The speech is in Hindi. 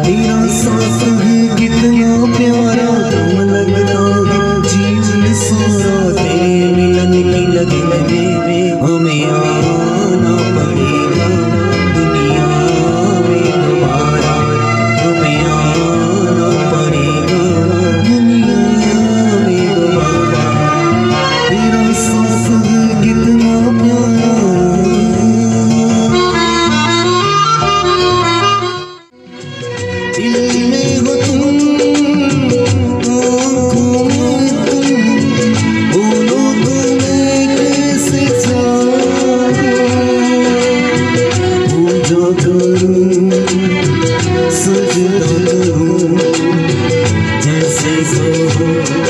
तेरा साथ है कितना प्यारा, तुम लगता है जीवन सारा। तेरे मिलन की लगन में हमें आना पड़ेगा, दुनिया में दोबारा हमें आना पड़ेगा, दुनिया में दोबारा। तेरा साथ है कितना प्यारा, दिल में हो तुम, आँखों में तुम, बोलो तो मैं कैसे जाऊं। पूजा करूं, सजदा करूं, जैसे हो